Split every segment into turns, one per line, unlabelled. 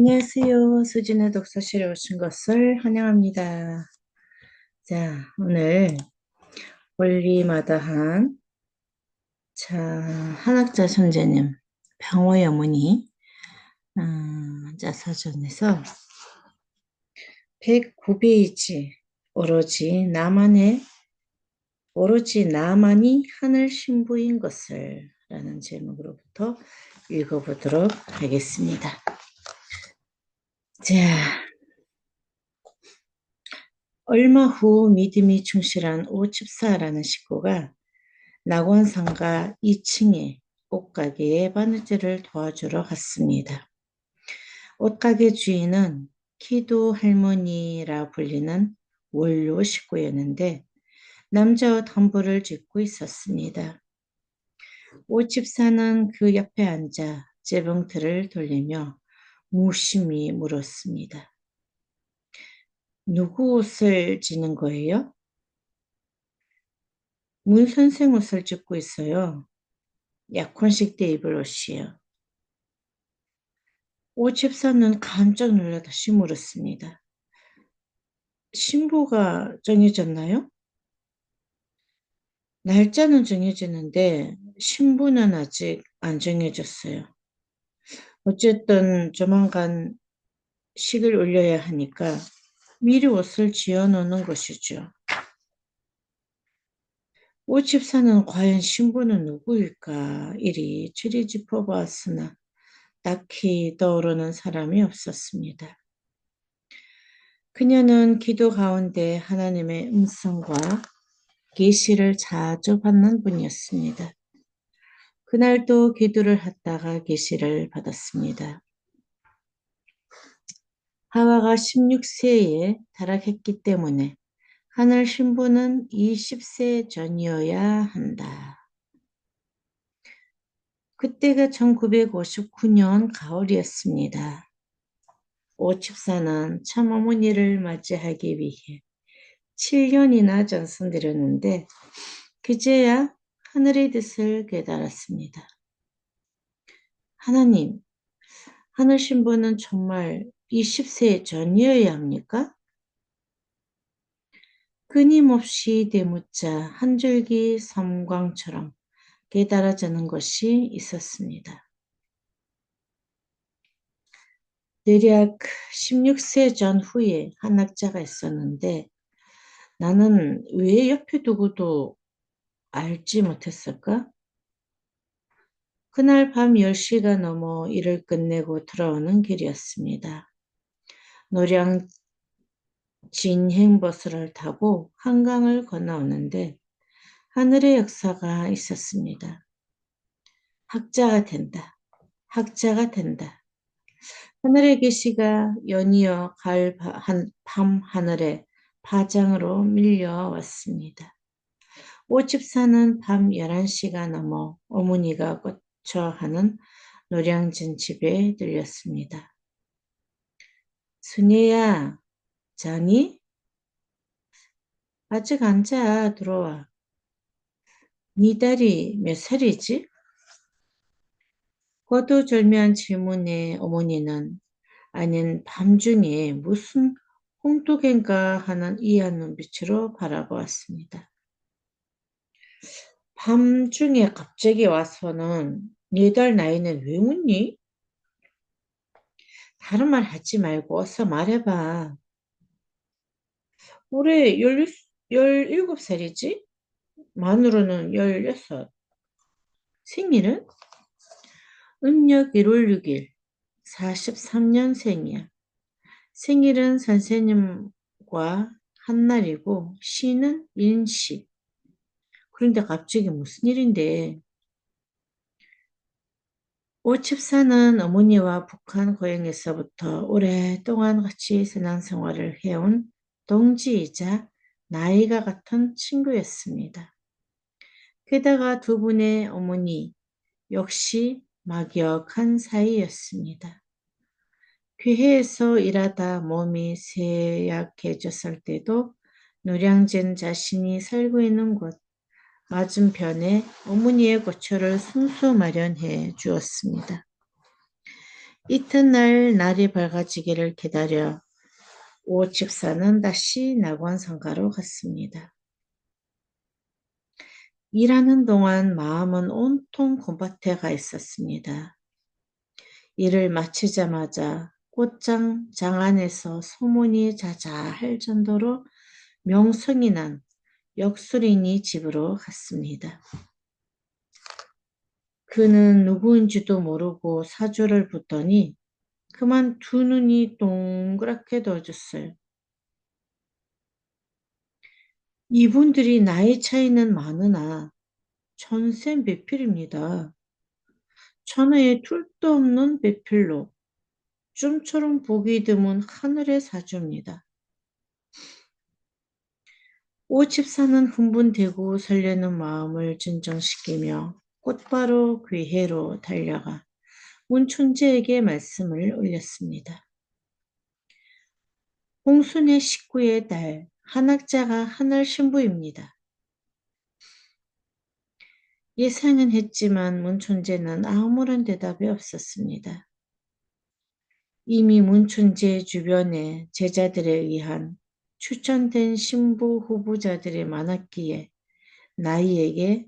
안녕하세요. 수진의 독서실에 오신 것을 환영합니다. 자, 오늘 원리마다한 한학자 선생님 병호의 어머니 자서전에서 109페이지 오로지 나만이 하늘 신부인 것을 라는 제목으로부터 읽어보도록 하겠습니다. 자, 얼마 후 믿음이 충실한 오집사라는 식구가 낙원상가 2층의 옷가게에 바느질을 도와주러 갔습니다. 옷가게 주인은 키도 할머니라 불리는 원로 식구였는데 남자 옷 한 벌을 짚고 있었습니다. 오집사는 그 옆에 앉아 재봉틀을 돌리며 무심히 물었습니다. 누구 옷을 지는 거예요? 문 선생 옷을 짚고 있어요. 약혼식 때 입을 옷이요. 오집사는 깜짝 놀라 다시 물었습니다. 신부가 정해졌나요? 날짜는 정해지는데 신부는 아직 안 정해졌어요. 어쨌든 조만간 식을 올려야 하니까 미리 옷을 지어 놓는 것이죠. 오집사는 과연 신부는 누구일까 이리저리 짚어보았으나 딱히 떠오르는 사람이 없었습니다. 그녀는 기도 가운데 하나님의 음성과 계시를 자주 받는 분이었습니다. 그날도 기도를 하다가 계시를 받았습니다. 하와가 16세에 타락했기 때문에 하늘 신부는 20세 전이어야 한다. 그때가 1959년 가을이었습니다. 오집사는 참어머니를 맞이하기 위해 7년이나 전선들였는데 그제야 하늘의 뜻을 깨달았습니다. 하나님, 하늘 신부는 정말 20세 전이어야 합니까? 끊임없이 되묻자 한 줄기 섬광처럼 깨달아지는 것이 있었습니다. 대략 16세 전후에 한 학자가 있었는데 나는 왜 옆에 두고도 알지 못했을까? 그날 밤 10시가 넘어 일을 끝내고 돌아오는 길이었습니다. 노량 진행버스를 타고 한강을 건너오는데 하늘의 역사가 있었습니다. 학자가 된다. 학자가 된다. 하늘의 계시가 연이어 가을 밤 하늘에 파장으로 밀려왔습니다. 오집사는 밤 11시가 넘어 어머니가 거처하는 노량진 집에 들렸습니다. 순애야, 자니? 아직 안 자, 들어와. 네 딸이 몇 살이지? 거두절미한 질문에 어머니는 아닌 밤중에 무슨 홍두개인가 하는 이해한 눈빛으로 바라보았습니다. 밤중에 갑자기 와서는 네 달 나이는 왜 묻니? 다른 말 하지 말고 어서 말해봐. 올해 17살이지? 만으로는 16. 생일은? 음력 1월 6일, 43년생이야. 생일은 선생님과 한날이고 시는 인시. 그런데 갑자기 무슨 일인데? 오집사는 어머니와 북한 고향에서부터 오랫동안 같이 신앙생활을 해온 동지이자 나이가 같은 친구였습니다. 게다가 두 분의 어머니 역시 막역한 사이였습니다. 교회에서 일하다 몸이 쇠약해졌을 때도 노량진 자신이 살고 있는 곳 맞은편에 어머니의 고초를 순수 마련해 주었습니다. 이튿날 날이 밝아지기를 기다려 오 집사는 다시 낙원상가로 갔습니다. 일하는 동안 마음은 온통 곰밭에 가 있었습니다. 일을 마치자마자 꽃장 장안에서 소문이 자자할 정도로 명성이 난 역술인이 집으로 갔습니다. 그는 누구인지도 모르고 사주를 붙더니 그만 두 눈이 동그랗게 떠졌어요. 이분들이 나이 차이는 많으나 전세 매필입니다. 천하에 둘도 없는 매필로 좀처럼 보기 드문 하늘의 사주입니다. 오 집사는 흥분되고 설레는 마음을 진정시키며 곧바로 귀회로 달려가 문춘재에게 말씀을 올렸습니다. 홍순의 식구의 딸 한학자가 하늘 신부입니다. 예상은 했지만 문춘재는 아무런 대답이 없었습니다. 이미 문춘재 주변에 제자들에 의한 추천된 신부 후보자들이 많았기에 나이에게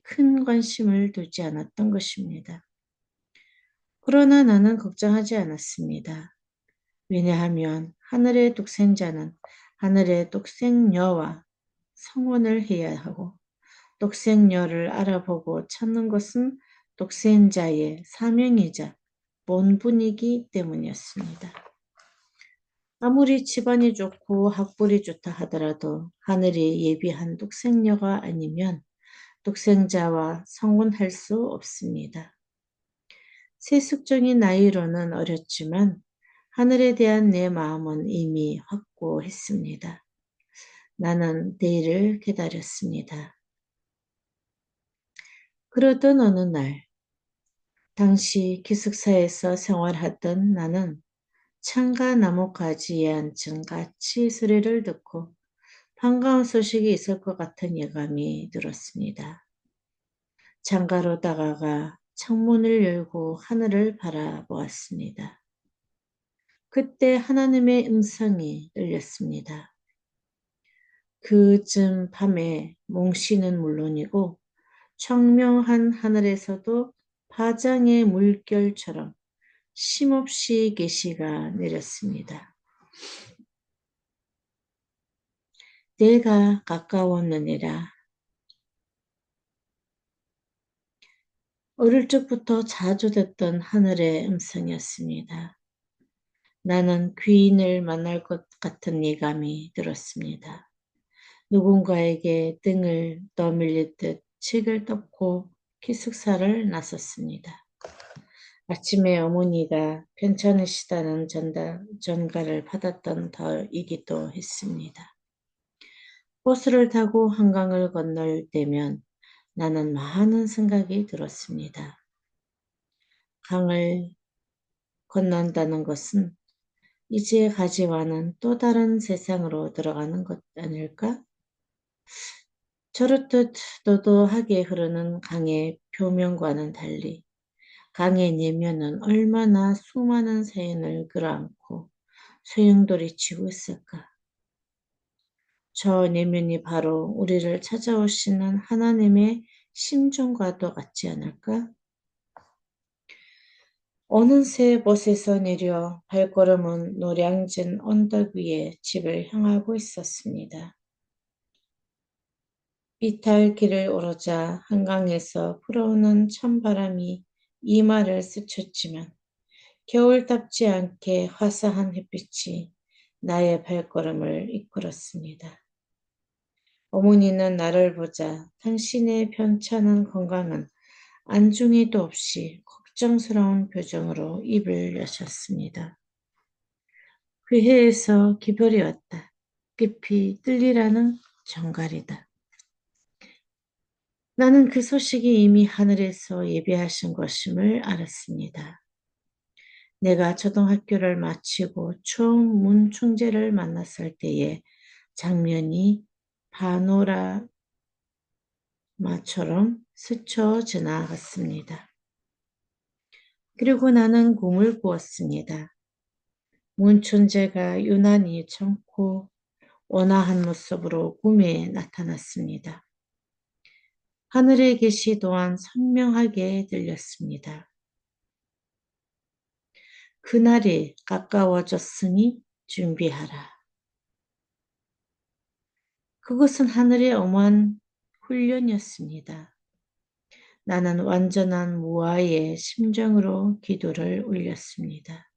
큰 관심을 두지 않았던 것입니다. 그러나 나는 걱정하지 않았습니다. 왜냐하면 하늘의 독생자는 하늘의 독생녀와 성혼을 해야 하고 독생녀를 알아보고 찾는 것은 독생자의 사명이자 본분이기 때문이었습니다. 아무리 집안이 좋고 학벌이 좋다 하더라도 하늘이 예비한 독생녀가 아니면 독생자와 성혼할 수 없습니다. 세속적인 나이로는 어렸지만 하늘에 대한 내 마음은 이미 확고했습니다. 나는 내일을 기다렸습니다. 그러던 어느 날, 당시 기숙사에서 생활하던 나는 창가 나뭇가지에 앉은 까치 소리를 듣고 반가운 소식이 있을 것 같은 예감이 들었습니다. 창가로 다가가 창문을 열고 하늘을 바라보았습니다. 그때 하나님의 음성이 들렸습니다. 그쯤 밤에 몽씨는 물론이고 청명한 하늘에서도 파장의 물결처럼 쉼없이 계시가 내렸습니다. 내가 가까웠느니라. 어릴 적부터 자주 듣던 하늘의 음성이었습니다. 나는 귀인을 만날 것 같은 예감이 들었습니다. 누군가에게 등을 떠밀리듯 책을 덮고 기숙사를 나섰습니다. 아침에 어머니가 괜찮으시다는 전가를 받았던 터이기도 했습니다. 버스를 타고 한강을 건널 때면 나는 많은 생각이 들었습니다. 강을 건넌다는 것은 이제 가지와는 또 다른 세상으로 들어가는 것 아닐까? 저렇듯 도도하게 흐르는 강의 표면과는 달리 강의 내면은 얼마나 수많은 사연을 끌어안고 소용돌이치고 있을까? 저 내면이 바로 우리를 찾아오시는 하나님의 심정과도 같지 않을까? 어느새 버스에서 내려 발걸음은 노량진 언덕 위에 집을 향하고 있었습니다. 비탈길을 오르자 한강에서 불어오는 찬바람이 이마를 스쳤지만 겨울답지 않게 화사한 햇빛이 나의 발걸음을 이끌었습니다. 어머니는 나를 보자 당신의 편찮은 건강은 안중에도 없이 걱정스러운 표정으로 입을 여셨습니다. 괴해에서 기별이 왔다. 깊이 뚫리라는 정갈이다. 나는 그 소식이 이미 하늘에서 예비하신 것임을 알았습니다. 내가 초등학교를 마치고 처음 문충재를 만났을 때의 장면이 파노라마처럼 스쳐 지나갔습니다. 그리고 나는 꿈을 꾸었습니다. 문천재가 유난히 젊고 온화한 모습으로 꿈에 나타났습니다. 하늘의 계시 또한 선명하게 들렸습니다. 그날이 가까워졌으니 준비하라. 그것은 하늘의 엄한 훈련이었습니다. 나는 완전한 무아의 심정으로 기도를 올렸습니다.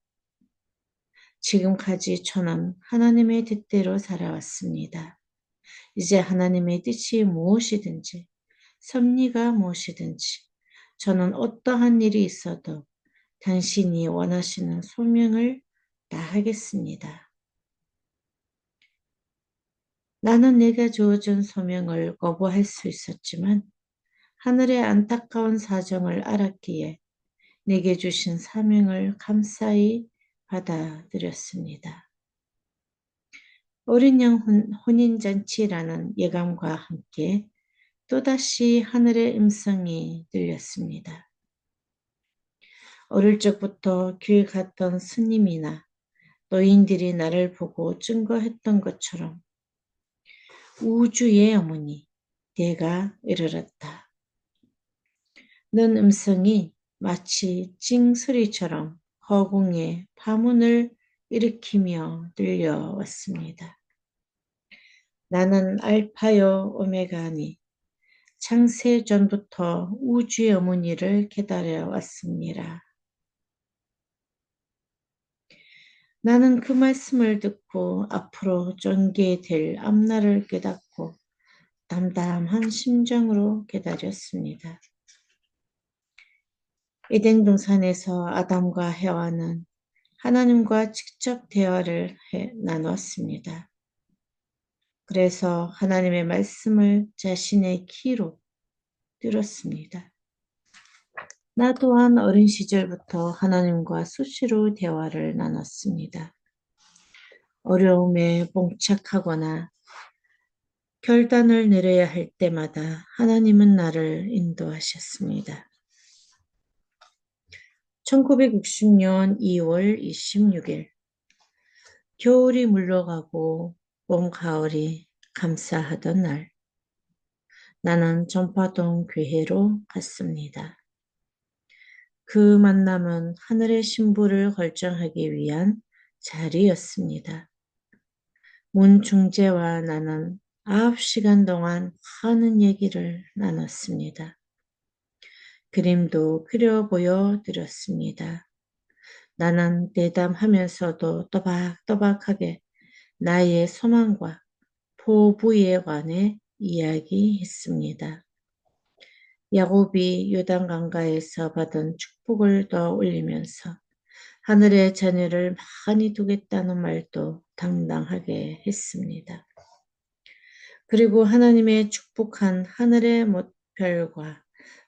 지금까지 저는 하나님의 뜻대로 살아왔습니다. 이제 하나님의 뜻이 무엇이든지, 섭리가 무엇이든지, 저는 어떠한 일이 있어도 당신이 원하시는 소명을 다하겠습니다. 나는 내가 주어진 소명을 거부할 수 있었지만 하늘의 안타까운 사정을 알았기에 내게 주신 사명을 감사히 받아들였습니다. 어린 양 혼인잔치라는 예감과 함께 또다시 하늘의 음성이 들렸습니다. 어릴 적부터 길 갔던 스님이나 노인들이 나를 보고 증거했던 것처럼 우주의 어머니, 내가 이르렀다. 는 음성이 마치 찡소리처럼 허공에 파문을 일으키며 들려왔습니다. 나는 알파요 오메가니 창세 전부터 우주의 어머니를 기다려왔습니다. 나는 그 말씀을 듣고 앞으로 전개될 앞날을 깨닫고 담담한 심정으로 기다렸습니다. 에덴 동산에서 아담과 해와는 하나님과 직접 대화를 나눴습니다. 그래서 하나님의 말씀을 자신의 귀로 들었습니다. 나 또한 어린 시절부터 하나님과 수시로 대화를 나눴습니다. 어려움에 봉착하거나 결단을 내려야 할 때마다 하나님은 나를 인도하셨습니다. 1960년 2월 26일 겨울이 물러가고 봄, 가을이 감싸하던 날 나는 전파동 교회로 갔습니다. 그 만남은 하늘의 신부를 결정하기 위한 자리였습니다. 문중재와 나는 9시간 동안 많은 얘기를 나눴습니다. 그림도 그려 보여드렸습니다. 나는 대담하면서도 또박또박하게 나의 소망과 포부에 관해 이야기했습니다. 야곱이 요단강가에서 받은 축복을 떠올리면서 하늘의 자녀를 많이 두겠다는 말도 당당하게 했습니다. 그리고 하나님의 축복한 하늘의 별과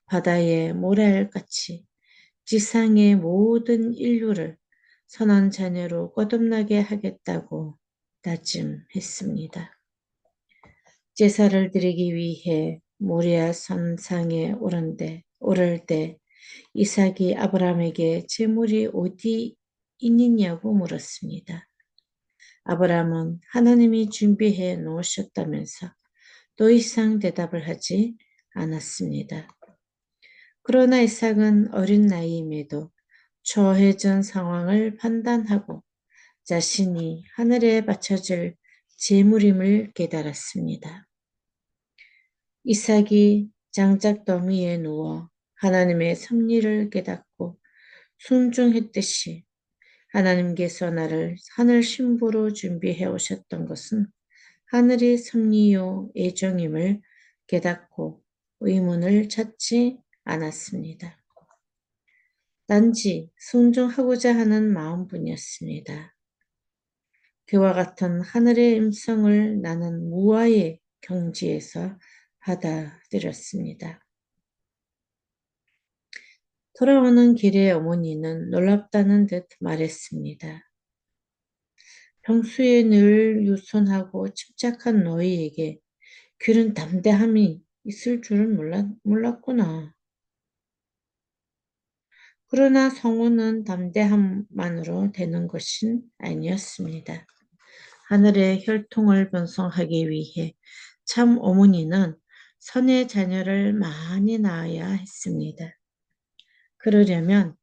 바다의 모래알같이 지상의 모든 인류를 선한 자녀로 거듭나게 하겠다고 다짐했습니다. 제사를 드리기 위해 모리아 산상에 오를 때 이삭이 아브라함에게 재물이 어디 있느냐고 물었습니다. 아브라함은 하나님이 준비해 놓으셨다면서 더 이상 대답을 하지 않았습니다. 그러나 이삭은 어린 나이임에도 처해진 상황을 판단하고 자신이 하늘에 바쳐질 재물임을 깨달았습니다. 이삭이 장작더미에 누워 하나님의 섭리를 깨닫고 순종했듯이 하나님께서 나를 하늘 신부로 준비해 오셨던 것은 하늘의 섭리요 애정임을 깨닫고 의문을 찾지 않았습니다. 단지 순종하고자 하는 마음뿐이었습니다. 그와 같은 하늘의 음성을 나는 무아의 경지에서 받아들였습니다. 돌아오는 길에 어머니는 놀랍다는 듯 말했습니다. 평소에 늘 유순하고 침착한 너희에게 그런 담대함이 있을 줄은 몰랐구나. 그러나 성우는 담대함만으로 되는 것은 아니었습니다. 하늘의 혈통을 번성하기 위해 참 어머니는 선의 자녀를 많이 낳아야 했습니다. 그러려면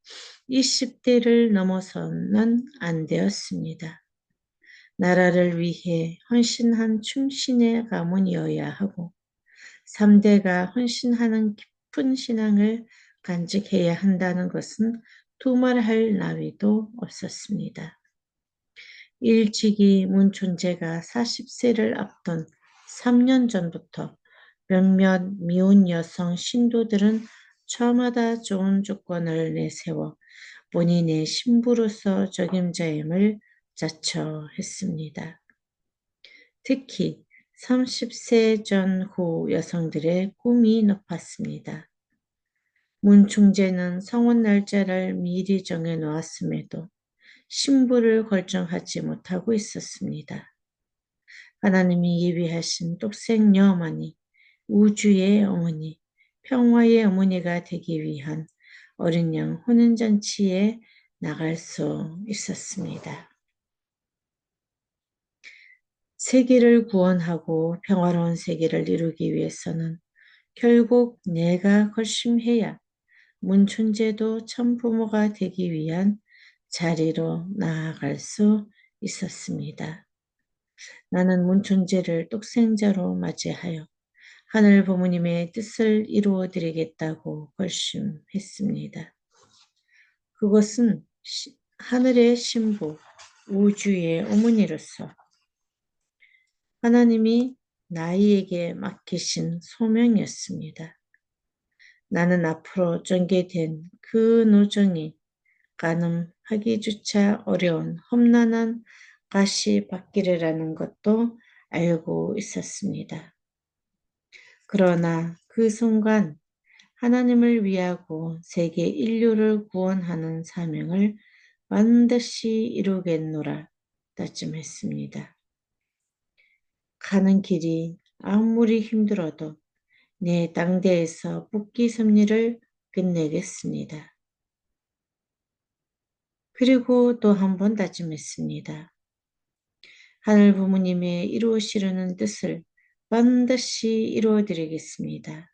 20대를 넘어서는 안 되었습니다. 나라를 위해 헌신한 충신의 가문이어야 하고 3대가 헌신하는 깊은 신앙을 간직해야 한다는 것은 두말할 나위도 없었습니다. 일찍이 문촌제가 40세를 앞둔 3년 전부터 몇몇 미혼 여성 신도들은 저마다 좋은 조건을 내세워 본인의 신부로서 적임자임을 자처했습니다. 특히 30세 전후 여성들의 꿈이 높았습니다. 문충제는 성혼 날짜를 미리 정해 놓았음에도 신부를 결정하지 못하고 있었습니다. 하나님이 예비하신 똑생녀만이 우주의 어머니, 평화의 어머니가 되기 위한 어린 양 혼인잔치에 나갈 수 있었습니다. 세계를 구원하고 평화로운 세계를 이루기 위해서는 결국 내가 결심해야 문춘제도 참부모가 되기 위한 자리로 나아갈 수 있었습니다. 나는 문춘제를 똑생자로 맞이하여 하늘 부모님의 뜻을 이루어 드리겠다고 결심했습니다. 그것은 하늘의 신부, 우주의 어머니로서 하나님이 나에게 맡기신 소명이었습니다. 나는 앞으로 전개된 그 노정이 가늠하기조차 어려운 험난한 가시밭길이라는 것도 알고 있었습니다. 그러나 그 순간 하나님을 위하고 세계 인류를 구원하는 사명을 반드시 이루겠노라 다짐했습니다. 가는 길이 아무리 힘들어도 내 당대에서 복귀 섭리를 끝내겠습니다. 그리고 또 한 번 다짐했습니다. 하늘 부모님의 이루시려는 뜻을 반드시 이루어드리겠습니다.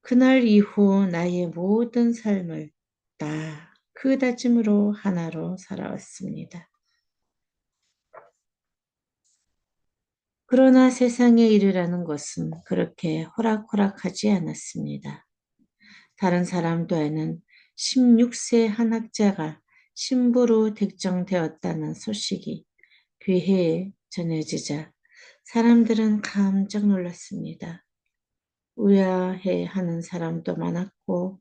그날 이후 나의 모든 삶을 다 그 다짐으로 하나로 살아왔습니다. 그러나 세상에 이르라는 것은 그렇게 호락호락하지 않았습니다. 다른 사람들에는 16세 한 학자가 신부로 택정되었다는 소식이 교회에 전해지자 사람들은 깜짝 놀랐습니다. 의아해하는 사람도 많았고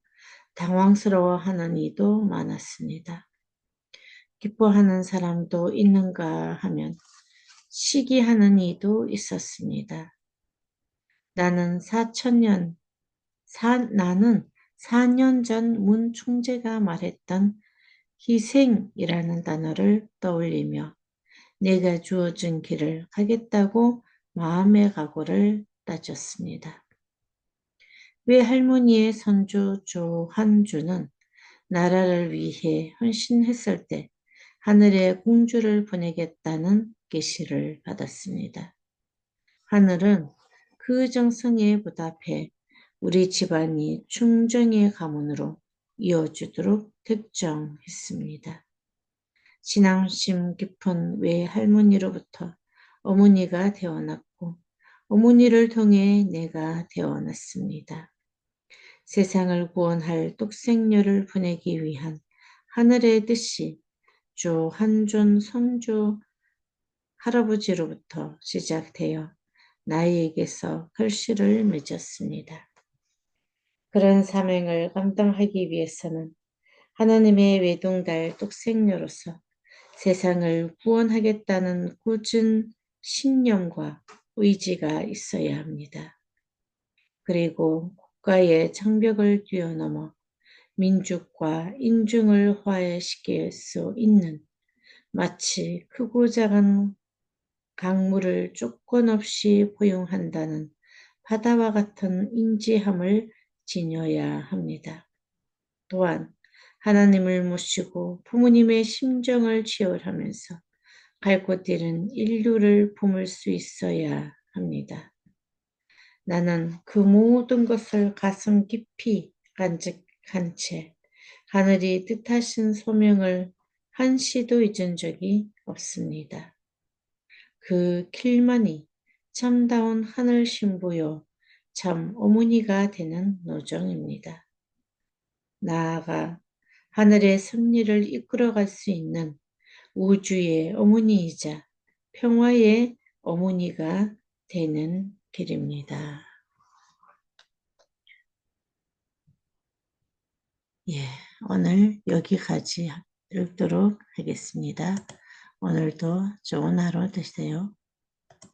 당황스러워하는 이도 많았습니다. 기뻐하는 사람도 있는가 하면 시기하는 이도 있었습니다. 나는 4년 전 문 총재가 말했던 희생이라는 단어를 떠올리며 내가 주어진 길을 가겠다고 마음의 각오를 다졌습니다. 외할머니의 손주 조한주는 나라를 위해 헌신했을 때 하늘에 공주를 보내겠다는 계시를 받았습니다. 하늘은 그 정성에 보답해 우리 집안이 충정의 가문으로 이어주도록 택정했습니다. 신앙심 깊은 외할머니로부터 어머니가 되어났고 어머니를 통해 내가 되어났습니다. 세상을 구원할 똑생녀를 보내기 위한 하늘의 뜻이 조한존 선조 할아버지로부터 시작되어 나에게서 결실을 맺었습니다. 그런 사명을 감당하기 위해서는 하나님의 외동달 똑생녀로서 세상을 구원하겠다는 굳은 신념과 의지가 있어야 합니다. 그리고 국가의 장벽을 뛰어넘어 민족과 인중을 화해시킬 수 있는 마치 크고 작은 강물을 조건 없이 포용한다는 바다와 같은 인지함을 지녀야 합니다. 또한 하나님을 모시고 부모님의 심정을 치열하면서 갈 곳 잃은 인류를 품을 수 있어야 합니다. 나는 그 모든 것을 가슴 깊이 간직한 채 하늘이 뜻하신 소명을 한시도 잊은 적이 없습니다. 그 길만이 참다운 하늘 신부요 참 어머니가 되는 노정입니다. 나아가 하늘의 섭리를 이끌어갈 수 있는 우주의 어머니이자 평화의 어머니가 되는 길입니다. 예, 오늘 여기까지 읽도록 하겠습니다. 오늘도 좋은 하루 되세요.